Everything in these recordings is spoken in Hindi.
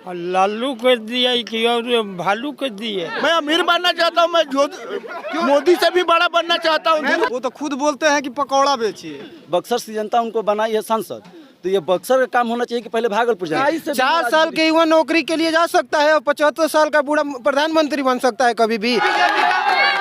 और लालू को दिया कि और भालू को दिए। मैं अमीर बनना चाहता हूँ, मैं मोदी से भी बड़ा बनना चाहता हूँ। वो तो खुद बोलते हैं कि पकौड़ा बेचिए। बक्सर से जनता उनको बनाई है सांसद, तो ये बक्सर का काम होना चाहिए कि पहले भागलपुर जाए। 4 साल के युवा नौकरी के लिए जा सकता है और 75 साल का बूढ़ा प्रधानमंत्री बन सकता है कभी भी।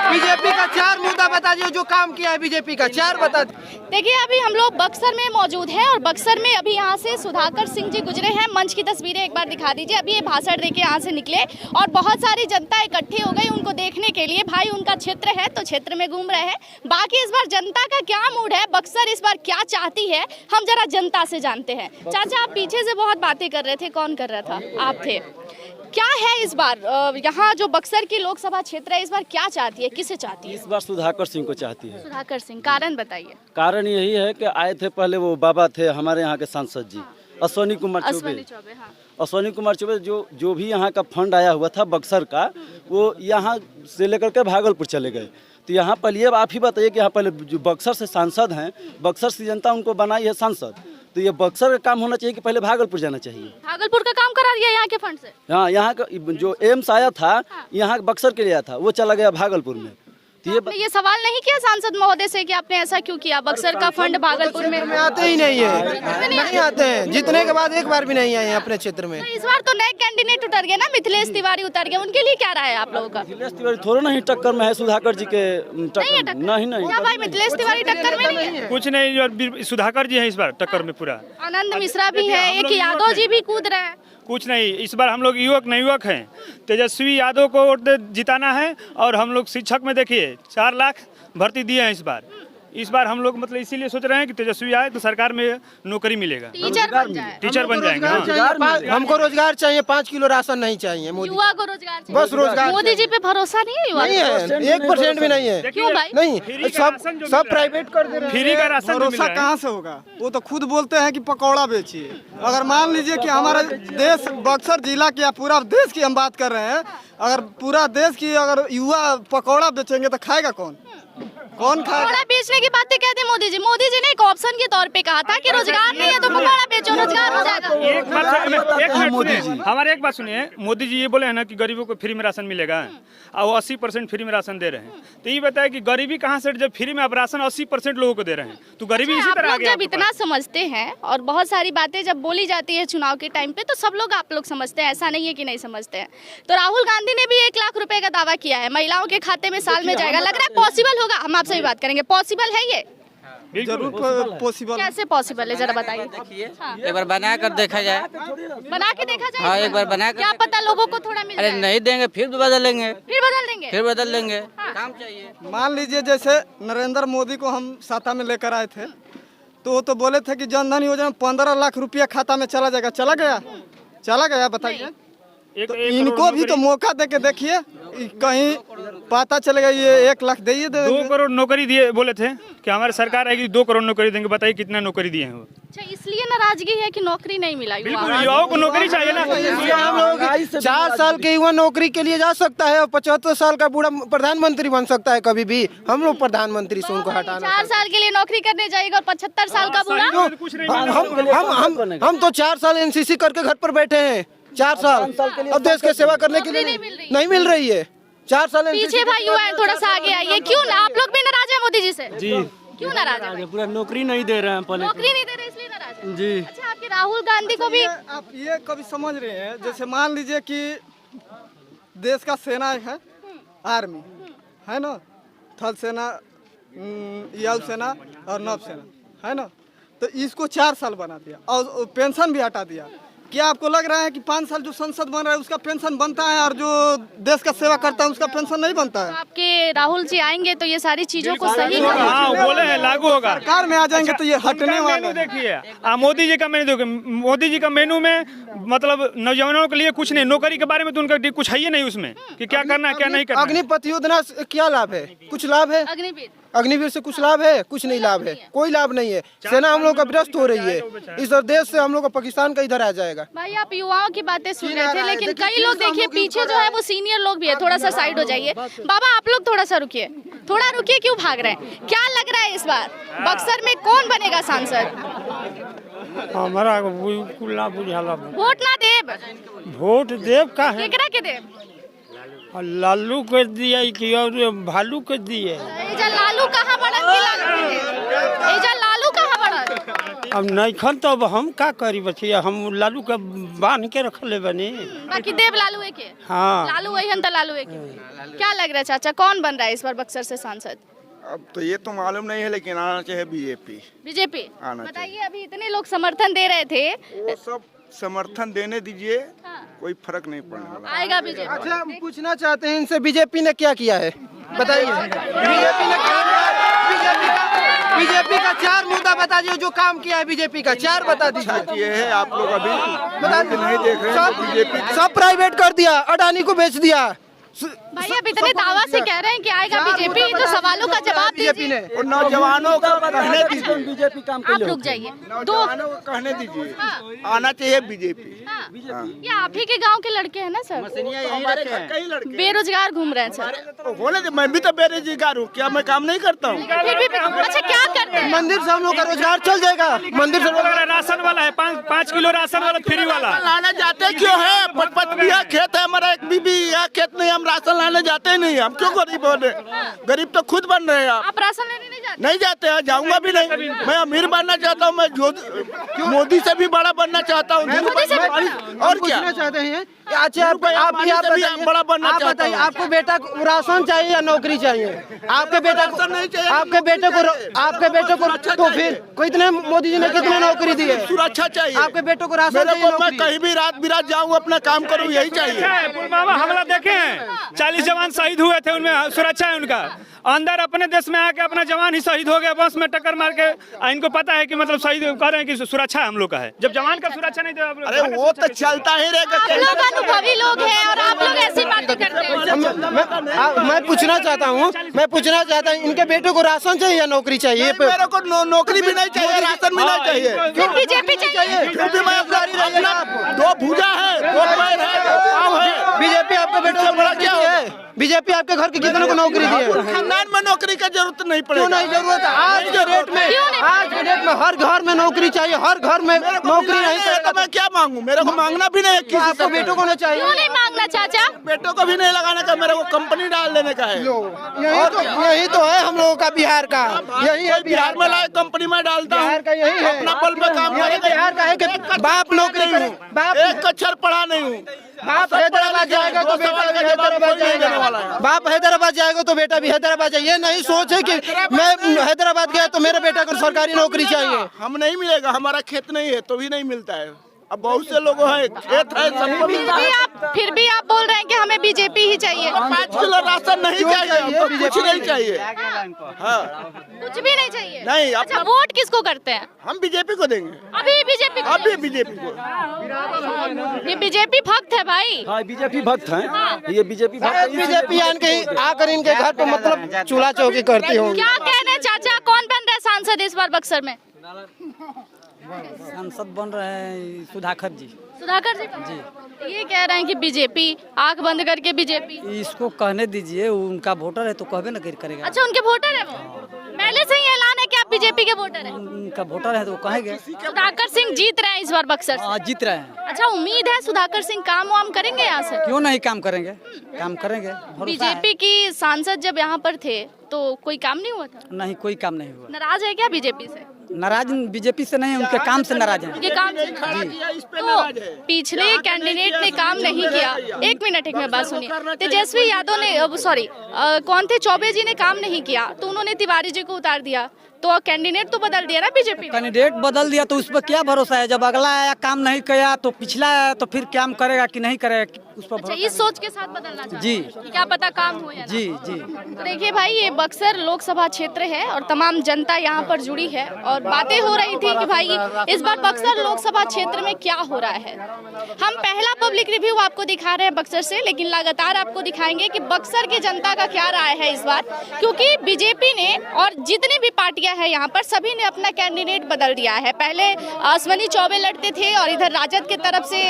बीजेपी का 4 मुद्दा बता दियो जो काम किया है बीजेपी का, 4 बता। देखिए अभी हम लोग बक्सर में मौजूद हैं और बक्सर में अभी यहाँ से सुधाकर सिंह जी गुजरे हैं। मंच की तस्वीरें एक बार दिखा दीजिए। अभी ये भाषण देके यहाँ से निकले और बहुत सारी जनता इकट्ठी हो गई उनको देखने के लिए। भाई उनका क्षेत्र है तो क्षेत्र में घूम रहे हैं। बाकी इस बार जनता का क्या मूड है, बक्सर इस बार क्या चाहती है, हम जरा जनता से जानते हैं। चाचा आप पीछे से बहुत बातें कर रहे थे, कौन कर रहा था? आप थे। क्या है इस बार यहाँ जो बक्सर की लोकसभा क्षेत्र है इस बार क्या चाहती है, किसे चाहती है? इस बार सुधाकर सिंह को चाहती है। सुधाकर सिंह, कारण बताइए। कारण यही है कि आए थे पहले वो बाबा थे हमारे यहाँ के सांसद जी, अश्वनी कुमार चौबे। अश्वनी कुमार चौबे जो भी यहाँ का फंड आया हुआ था बक्सर का, वो यहाँ से लेकर के भागलपुर चले गए। तो यहाँ पर ये आप ही बताइए कि यहाँ पहले जो बक्सर से सांसद हैं, बक्सर से जनता उनको बनाई है सांसद, तो ये बक्सर का काम होना चाहिए कि पहले भागलपुर जाना चाहिए। भागलपुर का काम करा दिया यहाँ के फंड से। हाँ, यहाँ का जो एम्स आया था यहाँ बक्सर के लिए आया था, वो चला गया भागलपुर में। तो ये सवाल नहीं किया सांसद महोदय से कि आपने ऐसा क्यों किया? बक्सर का फंड भागलपुर में आते ही नहीं है, नहीं आते हैं। जीतने के बाद एक बार भी नहीं आए हैं अपने क्षेत्र में। तो इस बार तो नए कैंडिडेट उतर गए ना, मिथिलेश तिवारी उतर गए, उनके लिए क्या राय है आप लोगों का? मिथिलेश तिवारी थोड़ा नहीं टक्कर में है सुधाकर जी के टक्कर। नहीं क्या भाई मिथिलेश तिवारी टक्कर में नहीं है? कुछ नहीं, सुधाकर जी हैं इस बार टक्कर में पूरा। आनंद मिश्रा भी है, एक यादव जी भी कूद रहे हैं। कुछ नहीं, इस बार हम लोग युवक नवयुवक हैं। तेजस्वी यादव को वोट जिताना है और हम लोग शिक्षक में देखिए 4 लाख भर्ती दिए हैं इस बार हम लोग मतलब इसीलिए सोच रहे हैं कि तेजस्वी आए तो सरकार में नौकरी मिलेगा, टीचर बन जाएंगे। हमको रोजगार चाहिए, 5 किलो राशन नहीं चाहिए। मोदी युवा को रोजगार चाहिए। बस रोजगार। मोदी जी पे भरोसा नहीं है? नहीं है, 1% भी नहीं है। क्यों भाई? नहीं, सब प्राइवेट कर दे रहे हैं। फ्री का राशन भरोसा कहाँ से होगा? वो तो खुद बोलते हैं कि पकौड़ा बेचिए। अगर मान लीजिए कि हमारा देश बक्सर जिला की या पूरा देश की हम बात कर रहे हैं, अगर पूरा देश की अगर युवा पकौड़ा बेचेंगे तो खाएगा कौन खाएगा? पकौड़ा बेचने की बातें कहते मोदी जी ने एक ऑप्शन के तौर पे कहा था कि रोजगार नहीं है तो पकौड़ा बेचो, रोजगार हो जाएगा। हमारे एक बात सुनिए, मोदी जी ये बोले हैं ना कि गरीबों को फ्री में राशन मिलेगा और वो 80% फ्री में राशन दे रहे हैं। तो ये बताए कि गरीबी कहाँ से, जब फ्री में आप राशन 80% लोगों को दे रहे हैं तो गरीबी इसी तरह आ गया। जब इतना समझते हैं और बहुत सारी बातें जब बोली जाती है चुनाव के टाइम पे तो सब लोग आप लोग समझते हैं, ऐसा नहीं है कि नहीं समझते हैं। तो राहुल गांधी ने भी 1 लाख रुपए का दावा किया है, महिलाओं के खाते में साल में जाएगा। लग रहा है पॉसिबल होगा? हम आपसे भी बात करेंगे, पॉसिबल है ये? जरूर पॉसिबल। कैसे पॉसिबल है जरा बताइए। एक बार बना कर देखा जाए। बना के देखा जाए? हाँ, एक बार बना कर। क्या पता लोगों को थोड़ा मिल अरे जाए। नहीं देंगे फिर बदल लेंगे। फिर बदल देंगे। काम चाहिए। मान लीजिए जैसे नरेंद्र मोदी को हम साथा में लेकर आए थे तो वो तो बोले थे कि जनधन योजना में 15 लाख रुपया खाता में चला जाएगा। चला गया बताइए। तो इनको भी तो मौका दे के देखिए, कहीं पता चलेगा। ये 1 लाख दे 2 करोड़ नौकरी दिए बोले थे कि हमारी सरकार आएगी 2 करोड़ नौकरी देंगे। बताइए कितना नौकरी दिए हैं वो? अच्छा, इसलिए नाराजगी है कि नौकरी नहीं मिला युवाओं को नौकरी चाहिए ना। हम लोग 4 साल के युवा नौकरी के लिए जा सकता है और 75 साल का बूढ़ा प्रधानमंत्री बन सकता है कभी भी। हम लोग प्रधानमंत्री से उनको हटाना। 4 साल के लिए नौकरी करने जाएगा और 75 साल का बूढ़ा? हम तो 4 साल एनसीसी करके घर पर बैठे हैं। 4 साल अब देश की सेवा करने के लिए नहीं मिल रही है। 4 साल पीछे भाई युवा है, थोड़ा सा आगे आइए। क्यों ना आप लोग भी नाराज है मोदी जी से? जी, क्यों नाराज है? पूरा नौकरी नहीं दे रहे हैं, नौकरी नहीं दे रहे इसलिए नाराज है जी। अच्छा, आपके राहुल गांधी को भी आप ये कभी समझ रहे हैं? जैसे मान लीजिए कि देश का सेना है, आर्मी है ना, थल सेना, वायु सेना और नभ सेना है ना, तो इसको 4 साल बना दिया और पेंशन भी हटा दिया। क्या आपको लग रहा है कि 5 साल जो संसद बन रहा है उसका पेंशन बनता है और जो देश का सेवा करता है उसका पेंशन नहीं बनता है? आपके राहुल जी आएंगे तो ये सारी चीजों को सही हाँ, बोले हैं लागू होगा। सरकार में आ जाएंगे तो ये हटने वाला है। देखिए मोदी जी का मेनू देखिए, मोदी जी का मेनू में मतलब नौजवानों के लिए कुछ नहीं, नौकरी के बारे में तो उनका कुछ है ही नहीं उसमें कि क्या करना है क्या नहीं करना। अग्निपथ योजना से क्या लाभ है? कुछ लाभ है? अग्निवीर से कुछ लाभ है? कुछ नहीं लाभ है, कोई लाभ नहीं है। सेना हम लोग का विरस्त हो रही है। इस देश से हम लोग का पाकिस्तान का इधर आ जाएगा। भाई आप युवाओं की बातें सुन रहे थे, लेकिन कई लोग देखिए पीछे जो है वो सीनियर लोग भी है। थोड़ा सा साइड हो जाइए। बाबा आप लोग थोड़ा सा रुकिए, क्यों भाग रहे हैं? क्या लग रहा है इस बार बक्सर में कौन बनेगा सांसद? हमारा बिल्कुल ना बुझाला। वोट ना देब, वोट देव का है केकरा के देब? लालू के दिए कि और भालू के दिए। एजा लालू कहाँ बढ़ल कि लालू के देब? एजा लालू कहाँ बढ़ल? अब नहीं खन तो अब हम का करी बचिया, हम लालू के बांध के रखले बनी। बाकी देव लालू के। हाँ लालू वही तो लालू के। क्या लग रहा है चाचा, कौन बन रहा है इस बार बक्सर से सांसद? अब तो ये तो मालूम नहीं है, लेकिन आना चाहिए बीजेपी। बीजेपी आना बताइए, अभी इतने लोग समर्थन दे रहे थे। वो सब समर्थन देने दीजिए, हाँ। कोई फर्क नहीं पड़ने वाला। आएगा बीजेपी। अच्छा, हम पूछना चाहते हैं इनसे, बीजेपी ने क्या किया है बताइए। बीजेपी ने क्या किया है? बीजेपी का 4 मुद्दा बता दीजिए जो काम किया है बीजेपी का, 4 बता दीजिए। ये है आप लोग अभी बता नहीं देख रहे हैं बीजेपी सब प्राइवेट कर दिया, अडानी को बेच दिया। भाई अब इतने दावा से कह रहे हैं कि आएगा बीजेपी, तो सवालों का जवाब बीजेपी ने दीजिए। और नौजवानों को कहने दीजिए, बीजेपी काम आप रुक जाइए। दो नौजवानों को कहने दीजिए हाँ। आना चाहिए बीजेपी। हाँ। ये आप ही के गांव के लड़के हैं ना सर? हमारे घर कई लड़के बेरोजगार घूम रहे हैं सर। तो होने दे, मैं भी तो बेरोजगार हूँ, क्या मैं काम नहीं करता हूँ? फिर भी अच्छा क्या करते हैं? मंदिर से हम लोग का रोजगार चल जाएगा। मंदिर से राशन वाला है, 5 किलो राशन वाला फ्री वाला। लाने जाते क्यों है? 5 बीघा खेत है हमारा, एक बीबी या खेत नहीं, हम राशन लाने जाते ही नहीं। हम क्यों गरीब हो रहे? गरीब तो खुद बन रहे हैं आप। आप राशन लेने नहीं जाते? नहीं जाते हैं, जाऊंगा भी नहीं। मैं अमीर बनना चाहता हूँ, मैं मोदी से भी बड़ा बनना चाहता हूँ। मोदी से भी बड़ा? और क्या पूछना चाहते हैं। अच्छा आप अंबानी से भी बड़ा बनना आप चाहता बताइए, हूँ। आपको बेटा को राशन चाहिए या नौकरी चाहिए? आपके बेटा को राशन नहीं चाहिए। आपके बेटे को तो फिर कितने मोदी जी ने कितने नौकरी दी है? सुरक्षा चाहिए आपके बेटों को राशन मेरे चाहिए, को। मैं नौकरी? कहीं भी रात बिरात जाऊँ, अपना काम करूँ, यही चाहिए। पुलवामा हमला देखे हैं, 40 जवान शहीद हुए थे, उनमें सुरक्षा है उनका। अंदर अपने देश में आके अपना जवान ही शहीद हो गया, बस में टक्कर मार के। इनको पता है कि मतलब शहीद कह रहे हैं कि सुरक्षा हम लोग का है, जब जवान का सुरक्षा नहीं तो अरे वो तो चलता ही रहेगा। आप लोग अनुभवी लोग हैं और आप लोग ऐसी बातें करते हैं। मैं पूछना चाहता हूँ, इनके बेटे को राशन चाहिए या नौकरी चाहिए? मेरे को नौकरी भी नहीं चाहिए, राशन भी नहीं चाहिए। फिर बीजेपी चाहिए। फिर भी मैं अपना 2 भुजा है, 2 पैर है, 2 पाँव है। बीजेपी आपके बेटे को बड़ा क्या है? बीजेपी आपके घर के कितने को नौकरी दी है? खानदान में नौकरी की जरूरत नहीं क्यों पड़ेगी। नहीं जरूरत है? आज के डेट में हर घर में नौकरी चाहिए, हर घर में नौकरी नहीं है तो मैं क्या मांगू? मेरे को मांगना भी नहीं है किसी आपको से। बेटों को नहीं चाहिए? क्यों नहीं मांगना चाचा? बेटों को भी नहीं लगाने का, मेरे को कंपनी डाल देने का है। यही तो है हम लोगों का बिहार का, यही है बिहार में लाए कंपनी में डालता हूँ, बिहार का यही है। अपना बल पे काम यही करेगा। बिहार का है कि बाप नौकरी करे, बाप एक अक्षर पढ़ा नहीं हूँ। बाप हैदराबाद जाएगा तो बेटा भी हैदराबाद जाएगा, बाप हैदराबाद जाएगा तो बेटा भी हैदराबाद जाएगा। ये नहीं सोच है कि मैं हैदराबाद गया तो मेरे बेटा को सरकारी नौकरी चाहिए। हम नहीं मिलेगा, हमारा खेत नहीं है तो भी नहीं मिलता है। अब बहुत से लोगों है खेत है, सबको फिर भी आप बोल रहे हैं कि हमें बीजेपी ही चाहिए। 5 किलो राशन नहीं चाहिए, हमको कुछ नहीं चाहिए। हाँ कुछ भी नहीं चाहिए? नहीं। अच्छा वोट किसको करते हैं? हम बीजेपी को देंगे, अभी बीजेपी को? अभी बीजेपी को। ये बीजेपी भक्त है भाई। हाँ बीजेपी भक्त हैं, ये बीजेपी भक्त हैं। बीजेपी आकर इनके घर पे मतलब चूल्हा चौकी करती होंगी। क्या कहना है चाचा, कौन बन रहा है सांसद इस बार बक्सर में? सांसद बन रहे हैं सुधाकर जी। सुधाकर जी। ये कह रहे हैं कि बीजेपी, आंख बंद करके बीजेपी। इसको कहने दीजिए, उनका वोटर है तो कहबे न करेगा। अच्छा उनके वोटर है वो? पहले से ही ऐलान है कि आप बीजेपी के वोटर हैं? उनका वोटर है तो कहेंगे। सुधाकर सिंह जीत रहे हैं इस बार बक्सर से। जीत रहे हैं। अच्छा उम्मीद है सुधाकर सिंह काम वाम करेंगे यहाँ से? क्यों नहीं काम करेंगे, काम करेंगे। बीजेपी की सांसद जब यहाँ पर थे तो कोई काम नहीं हुआ था? नहीं, कोई काम नहीं हुआ। नाराज है क्या बीजेपी से? नाराज बीजेपी से नहीं, उनके काम से नाराज हैं। उनके काम से? तो पिछले कैंडिडेट ने काम नहीं किया। एक मिनट बात सुनिए। तेजस्वी यादव ने सॉरी कौन थे, चौबे जी ने काम नहीं किया तो उन्होंने तिवारी जी को उतार दिया, तो कैंडिडेट तो बदल दिया ना बीजेपी। कैंडिडेट बदल दिया तो उस पर क्या भरोसा है? जब अगला आया काम नहीं किया तो पिछला आया तो फिर काम करेगा कि नहीं करेगा, उस पर अच्छा इस सोच के साथ बदलना चाहते जी हैं कि क्या पता काम हो या ना। जी जी। तो देखिए भाई, ये बक्सर लोकसभा क्षेत्र है और तमाम जनता यहाँ पर जुड़ी है और बातें हो रही थी कि भाई इस बार बक्सर लोकसभा क्षेत्र में क्या हो रहा है। हम पहला पब्लिक रिव्यू आपको दिखा रहे हैं बक्सर से, लेकिन लगातार आपको दिखाएंगे कि बक्सर की जनता का क्या राय है इस बार, क्योंकि बीजेपी ने और जितनी भी पार्टियां दिया है यहाँ पर, सभी ने अपना कैंडिडेट बदल दिया है। पहले अश्वनी चौबे लड़ते थे और इधर राजद की तरफ से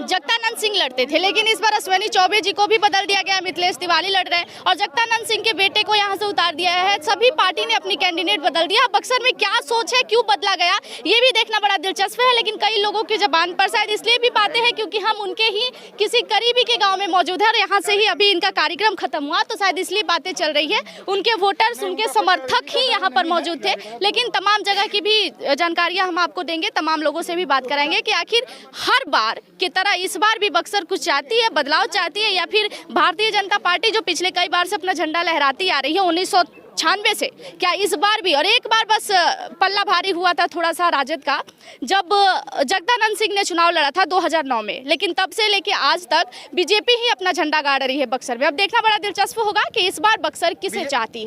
जगदानंद सिंह लड़ते थे, लेकिन इस बार अश्वनी चौबे जी को भी बदल दिया गया, मिथिलेश तिवारी लड़ रहे हैं और जगदानंद सिंह के बेटे को यहाँ से उतार दिया है। सभी पार्टी ने अपनी कैंडिडेट बदल दिया। बक्सर में क्या सोच है, क्यों बदला गया, ये भी देखना बड़ा दिलचस्प है। लेकिन कई लोगों की जबान पर शायद इसलिए भी बातें हैं क्योंकि हम उनके ही किसी करीबी के गाँव में मौजूद है और यहाँ से ही अभी इनका कार्यक्रम खत्म हुआ, तो शायद इसलिए बातें चल रही है। उनके वोटर्स, उनके समर्थक ही यहाँ पर मौजूद थे। लेकिन तमाम जगह की भी जानकारियाँ हम आपको देंगे, तमाम लोगों से भी बात कराएंगे कि आखिर हर बार की तरह इस बार भी बक्सर कुछ चाहती है, बदलाव चाहती है, या फिर भारतीय जनता पार्टी जो पिछले कई बार से अपना झंडा लहराती आ रही है 1996 से, क्या इस बार भी। और एक बार बस पल्ला भारी हुआ था थोड़ा सा राजद का, जब जगदानंद सिंह ने चुनाव लड़ा था 2009 में, लेकिन तब से लेके आज तक बीजेपी ही अपना झंडा गाड़ रही है बक्सर में। अब देखना बड़ा दिलचस्प होगा कि इस बार बक्सर किसे चाहती है।